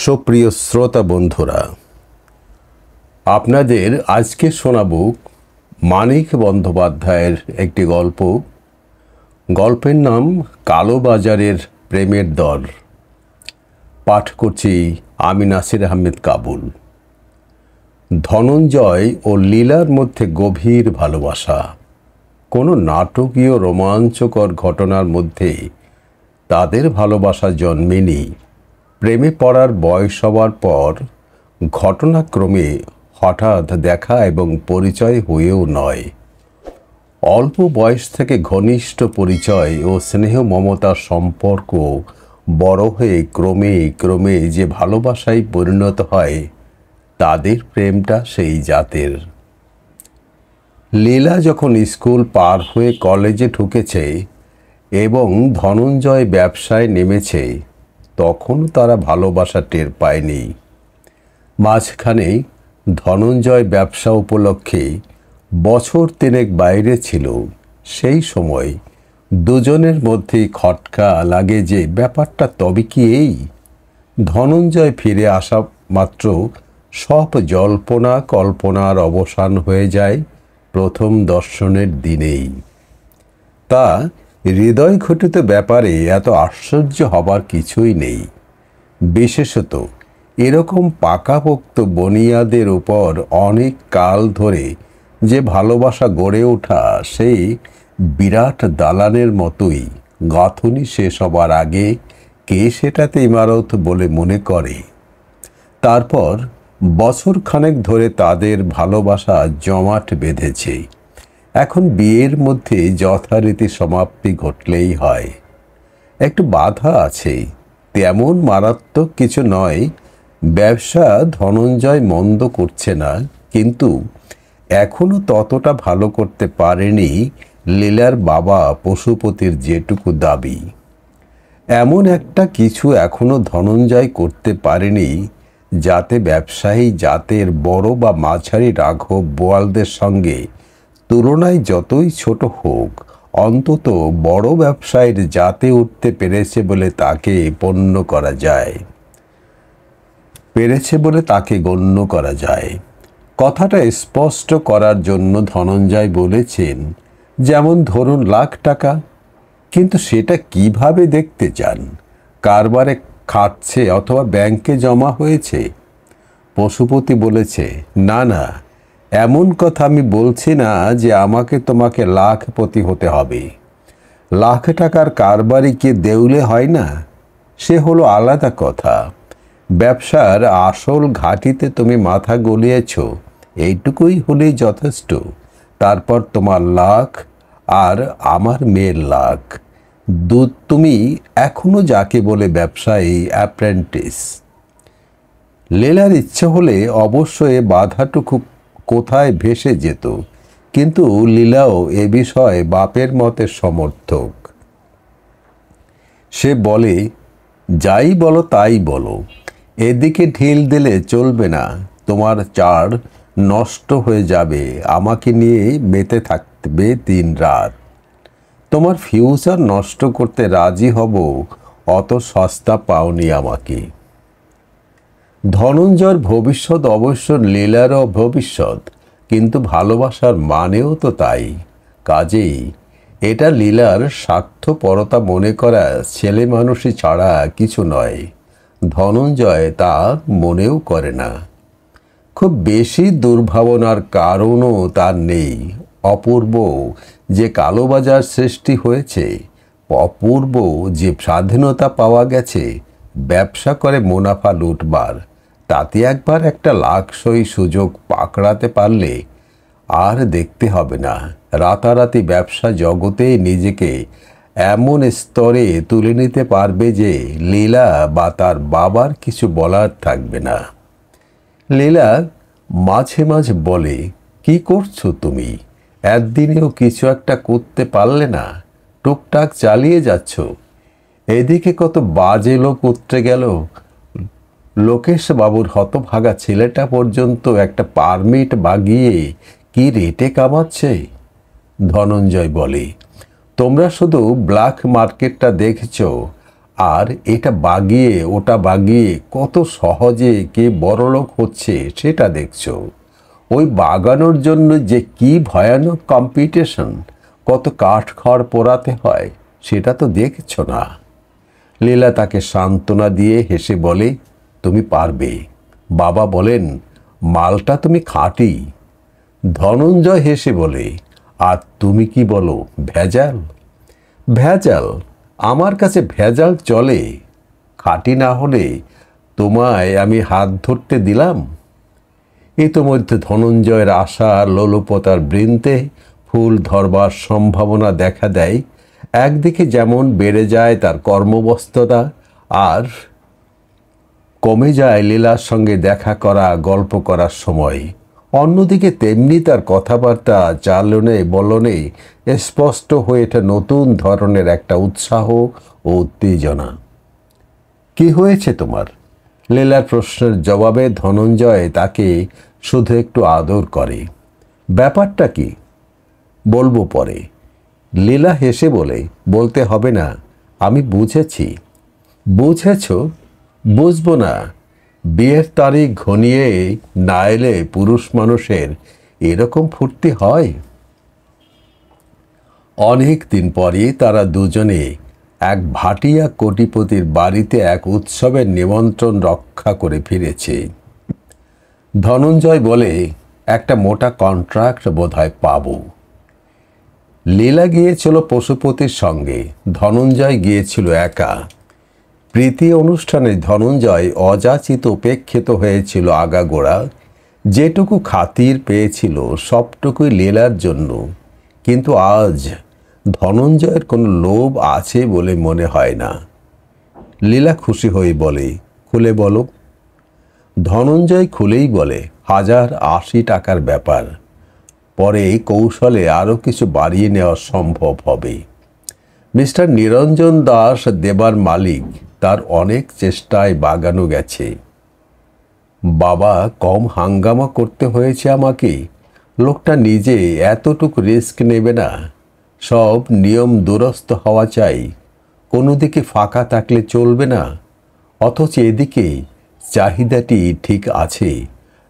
সুপ্রিয় শ্রোতা বন্ধুরা, আপনাদের আজকে শোনাব মানিক বন্দ্যোপাধ্যায়ের একটি গল্প। গল্পের নাম কালোবাজারের প্রেমের দর। পাঠ করছি আমি নাসির আহমেদ কাবুল। ধনঞ্জয় ও লীলার মধ্যে গভীর ভালোবাসা। কোনো নাটকীয় রোমাঞ্চকর ঘটনার মধ্যে তাদের ভালোবাসা জন্মেনি। প্রেমে পড়ার বয়স হওয়ার পর ঘটনাক্রমে হঠাৎ দেখা এবং পরিচয় হয়েও নয়। অল্প বয়স থেকে ঘনিষ্ঠ পরিচয় ও স্নেহ মমতার সম্পর্ক বড় হয়ে ক্রমে ক্রমে যে ভালোবাসায় পরিণত হয়, তাদের প্রেমটা সেই জাতের। লীলা যখন স্কুল পার হয়ে কলেজে ঢুকেছে এবং ধনঞ্জয় ব্যবসায় নেমেছে, তখন তারা ভালোবাসা টের পায়নি। মাঝখানে ধনঞ্জয় ব্যবসা উপলক্ষে বছর তিনেক বাইরে ছিল। সেই সময় দুজনের মধ্যেই খটকা লাগে যে ব্যাপারটা তবে কি এই, ধনঞ্জয় ফিরে আসা মাত্র সব জল্পনা কল্পনার অবসান হয়ে যায় প্রথম দর্শনের দিনেই। তা হৃদয় ঘটিত ব্যাপারে এত আশ্চর্য হবার কিছুই নেই। বিশেষত এরকম পাকাপোক্ত বনিয়াদের উপর অনেক কাল ধরে যে ভালোবাসা গড়ে ওঠা, সেই বিরাট দালানের মতোই গাঁথুনি শেষ হবার আগে কে সেটাতে ইমারত বলে মনে করে। তারপর বছর খানেক ধরে তাদের ভালোবাসা জমাট বেঁধেছে। এখন বিয়ের মধ্যে যথারীতি সমাপ্তি ঘটলেই হয়। একটু বাধা আছে, তেমন মারাত্মক কিছু নয়। ব্যবসা ধনঞ্জয় মন্দ করছে না, কিন্তু এখনো ততটা ভালো করতে পারেনি লীলার বাবা পশুপতির যেটুকু দাবি। এমন একটা কিছু এখনো ধনঞ্জয় করতে পারেনি যাতে ব্যবসায়ী জাতের বড় বা মাঝারি রাঘব বোয়ালদের সঙ্গে তুলনায় যতই ছোট হোক, অন্তত বড় ব্যবসায়ীর জাতে উঠতে পেরেছে বলে তাকে গণ্য করা যায়। কথাটা স্পষ্ট করার জন্য ধনঞ্জয় বলেছেন, যেমন ধরুন $1,00,000, কিন্তু সেটা কিভাবে দেখতে চান? কারবারে খাচ্ছে অথবা ব্যাংকে জমা হয়েছে? পশুপতি বলেছে, না না, এমন কথা আমি বলছি না যে আমাকে তোমাকে লাখপতি হতে হবে। $1,00,000 কারবারি কি দেউলে হয় না? সে হলো আলাদা কথা। ব্যবসার আসল ঘাটিতে তুমি মাথা গলিয়েছ, এইটুকুই হলেই যথেষ্ট। তারপর তোমার লাখ আর আমার মেয়ের লাখ। তুমি এখনো যাকে বলে ব্যবসায়ী অ্যাপ্রেন্টিস। লীলার ইচ্ছে হলে অবশ্য এ বাধাটুকু কোথায় ভেসে যেত, কিন্তু লীলাও এ বিষয়ে বাপের মতের সমর্থক। সে বলে, যাই বলো তাই বলো, এদিকে ঢিল দিলে চলবে না। তোমার চাড় নষ্ট হয়ে যাবে, আমাকে নিয়ে মেতে থাকবে দিন রাত। তোমার ফিউচার নষ্ট করতে রাজি হব, অত সস্তা পাওনি আমাকে। ধনঞ্জয়ের ভবিষ্যৎ অবশ্য লীলারও ভবিষ্যৎ, কিন্তু ভালোবাসার মানেও তো তাই। কাজেই এটা লীলার স্বার্থপরতা মনে করা ছেলে মানুষই ছাড়া কিছু নয়। ধনঞ্জয় তা মনেও করে না। খুব বেশি দুর্ভাবনার কারণও তার নেই। অপূর্ব যে কালোবাজার সৃষ্টি হয়েছে, অপূর্ব যে স্বাধীনতা পাওয়া গেছে ব্যবসা করে মুনাফা লুটবার, তাতে একবার একটা লাখসই সুযোগ পাকড়াতে পারলে আর দেখতে হবে না। রাতারাতি ব্যবসা জগতে নিজেকে এমন স্তরে তুলে নিতে পারবে যে লীলা বা তার বাবার কিছু বলার থাকবে না। লীলা মাঝে মাঝে বলে, কি করছো তুমি? একদিনেও কিছু একটা করতে পারলে না? টুকটাক চালিয়ে যাচ্ছ। এদিকে কত বাজে লোক উতরে গেল। লোকেশ বাবুর হতভাগা ছেলেটা পর্যন্ত একটা পারমিট বাগিয়ে কি রেটে কামাচ্ছে। ধনঞ্জয় বলে, তোমরা শুধু ব্ল্যাক মার্কেটটা দেখেছ, আর এটা বাগিয়ে ওটা বাগিয়ে কত সহজে কে বড়লোক হচ্ছে সেটা দেখছো। ওই বাগানোর জন্য যে কি ভয়ানক কম্পিটিশন, কত কাঠখড় পোড়াতে হয় সেটা তো দেখছো না। লীলা তাকে সান্ত্বনা দিয়ে হেসে বলে, তুমি পারবে। বাবা বলেন, মালটা তুমি খাঁটি। ধনঞ্জয় হেসে বলে, আর তুমি কি বলো, ভেজাল? ভেজাল? আমার কাছে ভেজাল চলে? খাঁটি না হলে তোমায় আমি হাত ধরতে দিলাম? ইতোমধ্যে ধনঞ্জয়ের আশা লোলুপতার বৃন্তে ফুল ধরবার সম্ভাবনা দেখা দেয়। একদিকে যেমন বেড়ে যায় তার কর্মব্যস্ততা, আর কমে যায় লীলার সঙ্গে দেখা করা, গল্প করার সময়। অন্যদিকে তেমনি তার কথাবার্তা, চালনে বলনে স্পষ্ট হয়ে ওঠে নতুন ধরনের একটা উৎসাহ ও উত্তেজনা। কি হয়েছে তোমার? লীলার প্রশ্নের জবাবে ধনঞ্জয় তাকে শুধু একটু আদর করে। ব্যাপারটা কি? বলবো পরে। লীলা হেসে বলে, বলতে হবে না, আমি বুঝেছি। বুঝেছ? বুঝবো না? বিয়ের তারিখ ঘনিয়ে না এলে পুরুষ মানুষের এরকম ফুর্তি হয়? অনেক দিন পরে তারা দুজনে এক ভাটিয়া কোটিপতির বাড়িতে এক উৎসবের নিমন্ত্রণ রক্ষা করে ফিরেছে। ধনঞ্জয় বলে, একটা মোটা কন্ট্রাক্ট বোধহয় পাবো। লীলা গিয়েছিল পশুপতির সঙ্গে, ধনঞ্জয় গিয়েছিল একা। প্রীতি অনুষ্ঠানে ধনঞ্জয় অযাচিত উপেক্ষিত হয়েছিল আগাগোড়া। যেটুকু খাতির পেয়েছিল সবটুকুই লীলার জন্য। কিন্তু আজ ধনঞ্জয়ের কোনো লোভ আছে বলে মনে হয় না। লীলা খুশি হয়ে বলে, খুলে বলো। ধনঞ্জয় খুলেই বলে, 1080 টাকার ব্যাপার। পরে কৌশলে আরও কিছু বাড়িয়ে নেওয়া সম্ভব হবে। মিস্টার নিরঞ্জন দাস দেবার মালিক, তার অনেক চেষ্টায় বাগানো গেছে। বাবা, কম হাঙ্গামা করতে হয়েছে আমাকে। লোকটা নিজে এতটুকু রিস্ক নেবে না। সব নিয়ম দুরস্ত হওয়া চাই, কোনো দিকে ফাঁকা থাকলে চলবে না। অথচ এদিকে চাহিদাটি ঠিক আছে।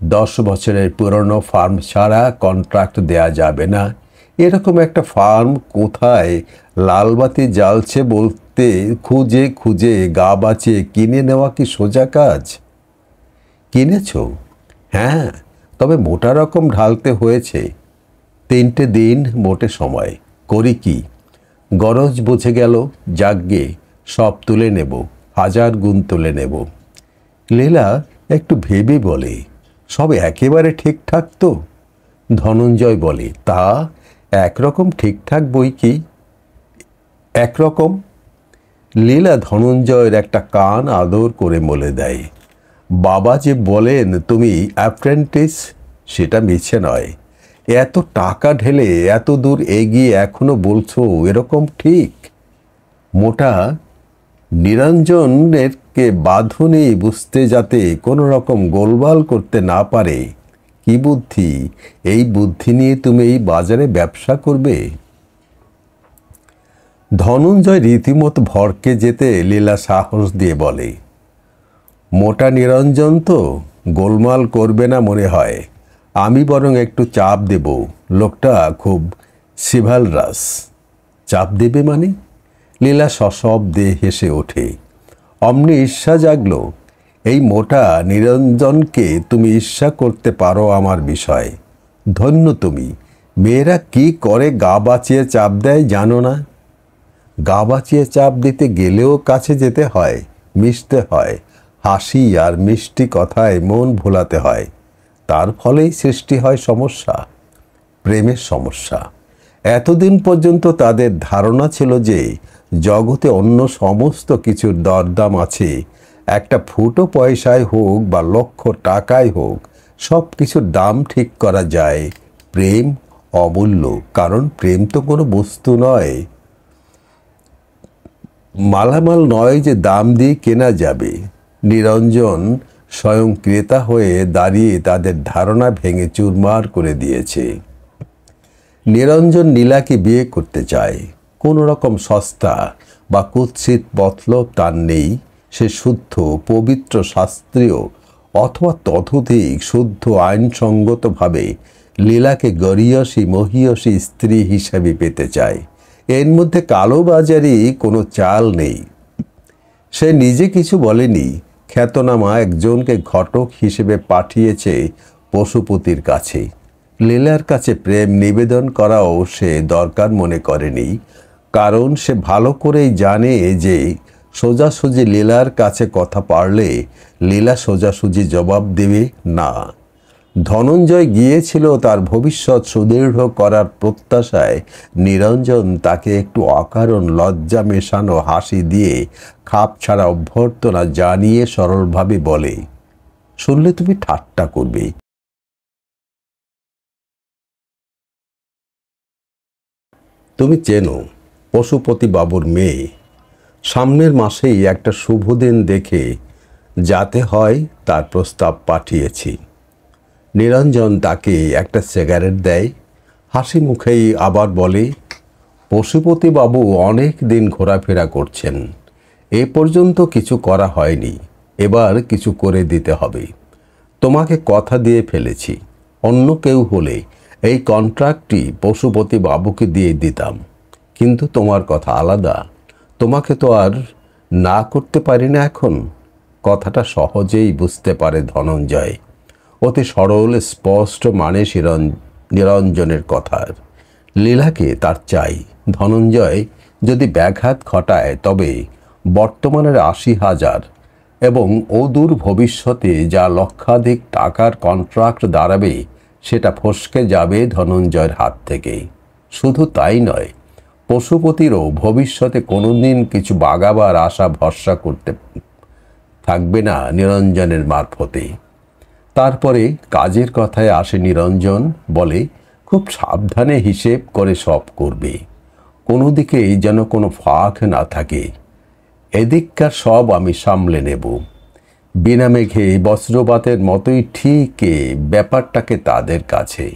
10 বছরের পুরনো ফার্ম ছাড়া কন্ট্রাক্ট দেয়া যাবে না। এরকম একটা ফার্ম কোথায় লালবাতি জ্বালছে বলতে খুঁজে খুঁজে গা বাঁচিয়ে কিনে নেওয়া কি সোজা কাজ? কিনেছ? হ্যাঁ, তবে মোটা রকম ঢালতে হয়েছে। 3টে দিন মোটে সময়। করি কি? গরজ বুঝে গেল, যাগ্গে সব তুলে নেব, 1000 গুণ তুলে নেব। লীলা একটু ভেবে বলে, সব একেবারে ঠিকঠাক তো? ধনঞ্জয় বলে, তা একরকম ঠিকঠাক বই কি। একরকম? লীলা ধনঞ্জয়ের একটা কান আদর করে বলে দেয়, বাবা যে বলেন তুমি অ্যাপ্রেন্টিস, সেটা মিছে নয়। এত টাকা ঢেলে এত দূর এগিয়ে এখনো বলছো এরকম ঠিক? মোটা নিরঞ্জনেরকে বাঁধনে বুঝতে যাতে কোনো রকম গোলমাল করতে না পারে। কি বুদ্ধি! এই বুদ্ধি নিয়ে তুমি এই বাজারে ব্যবসা করবে? ধনঞ্জয় রীতিমতো ভড়কে যেতে লীলা সাহস দিয়ে বলে, মোটা নিরঞ্জন তো গোলমাল করবে না মনে হয়। আমি বরং একটু চাপ দেব। লোকটা খুব সিভালরাস। চাপ দেবে মানে? লীলা সশব্দে হেসে ওঠে। অমনি ঈর্ষা জাগল। এই মোটা নিরঞ্জনকে তুমি ঈর্ষা করতে পারো আমার বিষয়। ধন্য তুমি। মেয়েরা কি করে গা বাঁচিয়ে চাপ দেয় জানো না? গা বাঁচিয়ে চাপ দিতে গেলেও কাছে যেতে হয়, মিশতে হয়, হাসি আর মিষ্টি কথায় মন ভোলাতে হয়। তার ফলেই সৃষ্টি হয় সমস্যা, প্রেমের সমস্যা। এতদিন পর্যন্ত তাদের ধারণা ছিল যে জগতে অন্য সমস্ত কিছুর দরদাম আছে। একটা ফুটো পয়সায় হোক বা লক্ষ টাকায় হোক, সব কিছুর দাম ঠিক করা যায়। প্রেম অমূল্য, কারণ প্রেম তো কোনো বস্তু নয়, মালামাল নয় যে দাম দিয়ে কেনা যাবে। নিরঞ্জন স্বয়ং ক্রেতা হয়ে দাঁড়িয়ে তাদের ধারণা ভেঙে চুরমার করে দিয়েছে। নিরঞ্জন নীলাকে বিয়ে করতে চায়। কোনো রকম সস্তা বা কুৎসিত মতলব তার নেই। সে শুদ্ধ, পবিত্র, শাস্ত্রীয় অথবা ততোধিক শুদ্ধ আইনসঙ্গতভাবে লীলাকে গরীয়সী মহীয়সী স্ত্রী হিসাবে পেতে চায়। এর মধ্যে কালোবাজারি কোনো চাল নেই। সে নিজে কিছু বলেনি। খ্যাতনামা একজনকে ঘটক হিসেবে পাঠিয়েছে পশুপতির কাছে। লীলার কাছে প্রেম নিবেদন করাও সে দরকার মনে করেনি, কারণ সে ভালো করেই জানে যে সোজাসুজি লীলার কাছে কথা পারলে লীলা সোজাসুজি জবাব দেবে না। ধনঞ্জয় গিয়েছিল তার ভবিষ্যৎ সুদৃঢ় করার প্রত্যাশায়। নিরঞ্জন তাকে একটু অকারণ লজ্জা মেশানো হাসি দিয়ে খাপ ছাড়া অভ্যর্থনা জানিয়ে সরলভাবে বলে, শুনলে তুমি ঠাট্টা করবে। তুমি চেনো পশুপতি বাবুর মেয়ে। সামনের মাসেই একটা শুভ দিন দেখে যাতে হয় তার প্রস্তাব পাঠিয়েছি। নিরঞ্জন তাকে একটা সিগারেট দেয়, হাসি মুখেই আবার বলে, পশুপতি বাবু অনেক দিন ঘোরাফেরা করছেন, এ পর্যন্ত কিছু করা হয়নি, এবার কিছু করে দিতে হবে। তোমাকে কথা দিয়ে ফেলেছি, অন্য কেউ হলে এই কন্ট্রাক্টটি পশুপতি বাবুকে দিয়ে দিতাম, কিন্তু তোমার কথা আলাদা, তোমাকে তো আর না করতে পারি না এখন। কথাটা সহজেই বুঝতে পারে ধনঞ্জয়। অতি সরল স্পষ্ট মানে নিরঞ্জনের কথার। লীলাকে তার চাই। ধনঞ্জয় যদি ব্যাঘাত ঘটায় তবে বর্তমানের ৮০,০০০ এবং অদূর ভবিষ্যতে যা লক্ষাধিক টাকার কন্ট্রাক্ট দাঁড়াবে সেটা ফসকে যাবে ধনঞ্জয়ের হাত থেকে। শুধু তাই নয়, পশুপতিরও ভবিষ্যতে কোনোদিন কিছু বাগাবার আশা ভরসা করতে থাকবে না নিরঞ্জনের মারফতে। তারপরে কাজের কথায় আসে নিরঞ্জন, বলে খুব সাবধানে হিসেব করে সব করবে, কোনো দিকেই যেন কোনো ফাঁক না থাকে। এদিককার সব আমি সামলে নেব। বিনা মেঘে বজ্রপাতের মতোই ঠিক ব্যাপারটাকে তাদের কাছে।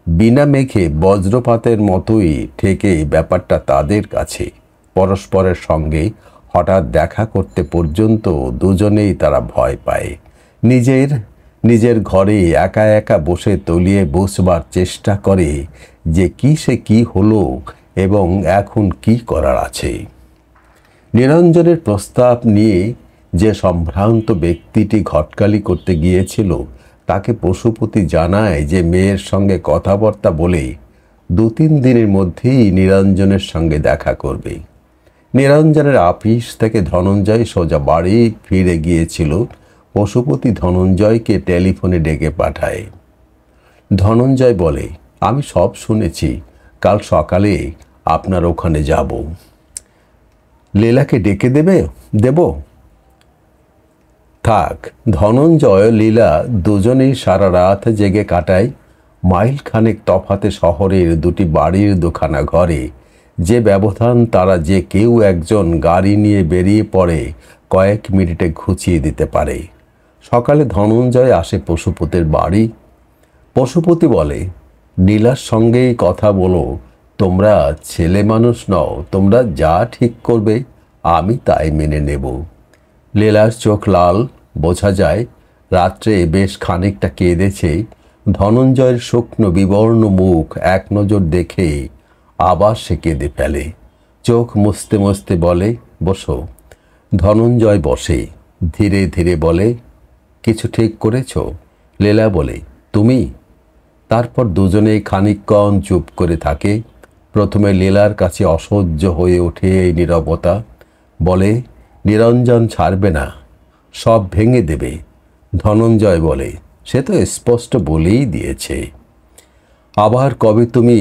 বিনা মেঘে বজ্রপাতের মতোই ঠেকে ব্যাপারটা তাদের কাছে। পরস্পরের সঙ্গে হঠাৎ দেখা করতে পর্যন্ত দুজনেই তারা ভয় পায়। নিজের ঘরে একা একা বসে তলিয়ে বসবার চেষ্টা করে যে সে কি হলো এবং এখন কি করার আছে। নিরঞ্জনের প্রস্তাব নিয়ে যে সম্ভ্রান্ত ব্যক্তিটি ঘটকালি করতে গিয়েছিল তাকে পশুপতি জানায় যে মেয়ের সঙ্গে কথাবার্তা বলে ২-৩ দিনের মধ্যেই নিরঞ্জনের সঙ্গে দেখা করবে। নিরঞ্জনের আপিস থেকে ধনঞ্জয় সোজা বাড়ি ফিরে গিয়েছিল। পশুপতি ধনঞ্জয়কে টেলিফোনে ডেকে পাঠায়। ধনঞ্জয় বলে, আমি সব শুনেছি, কাল সকালে আপনার ওখানে যাব। লীলাকে ডেকে দেব? থাক। ধনঞ্জয় লীলা দুজনেই সারা রাত জেগে কাটায়। মাইল খানেক তফাতে শহরের দুটি বাড়ির দুখানা ঘরে যে ব্যবধান, তারা যে কেউ একজন গাড়ি নিয়ে বেরিয়ে পড়ে কয়েক মিনিটে ঘুচিয়ে দিতে পারে। সকালে ধনঞ্জয় আসে পশুপতির বাড়ি। পশুপতি বলে, নীলার সঙ্গেই কথা বলো, তোমরা ছেলে মানুষ নও, তোমরা যা ঠিক করবে আমি তাই মেনে নেব। লীলার চোখ লাল, বোঝা যায় রাত্রে বেশ খানিকটা কেঁদেছে। ধনঞ্জয়ের শুকনো বিবর্ণ মুখ এক নজর দেখে আবার সে কেঁদে ফেলে। চোখ মুছতে মুছতে বলে, বসো। ধনঞ্জয় বসে, ধীরে ধীরে বলে, কিছু ঠিক করেছ? লীলা বলে, তুমি? তারপর দুজনেই খানিকক্ষণ চুপ করে থাকে। প্রথমে লীলার কাছে অসহ্য হয়ে ওঠে এই নীরবতা। বলে, নিরঞ্জন ছাড়বে না, সব ভেঙে দেবে। ধনঞ্জয় বলে, সে তো স্পষ্ট বলেই দিয়েছে। আবার কবে তুমি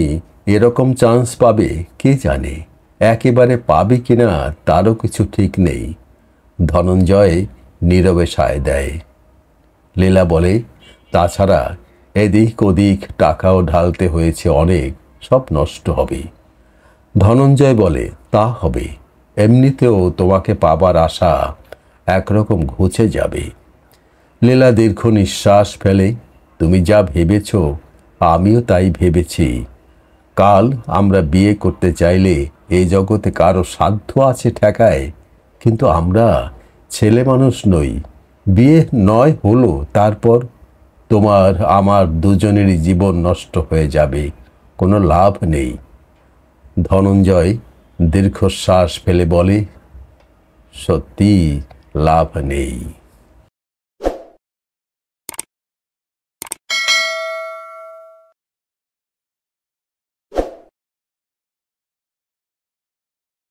এরকম চান্স পাবে কে জানে, একেবারে পাবে কিনা তারও কিছু ঠিক নেই। ধনঞ্জয় নীরবে সায় দেয়। লীলা বলে, তাছাড়া এদিক ওদিক টাকাও ঢালতে হয়েছে অনেক, সব নষ্ট হবে। ধনঞ্জয় বলে, তা হবে, এমনিতেও তোমাকে পাবার আশা একরকম ঘুচে যাবে। লীলা দীর্ঘ নিঃশ্বাস ফেলে, তুমি যা ভেবেছ আমিও তাই ভেবেছি। কাল আমরা বিয়ে করতে চাইলে এই জগতে কারো সাধ্য আছে ঠেকায়, কিন্তু আমরা ছেলে মানুষ নই। বিয়ে নয় হলো, তারপর তোমার আমার দুজনেরই জীবন নষ্ট হয়ে যাবে, কোনো লাভ নেই। ধনঞ্জয় দীর্ঘশ্বাস ফেলে বলে, সত্যি লাভ নেই।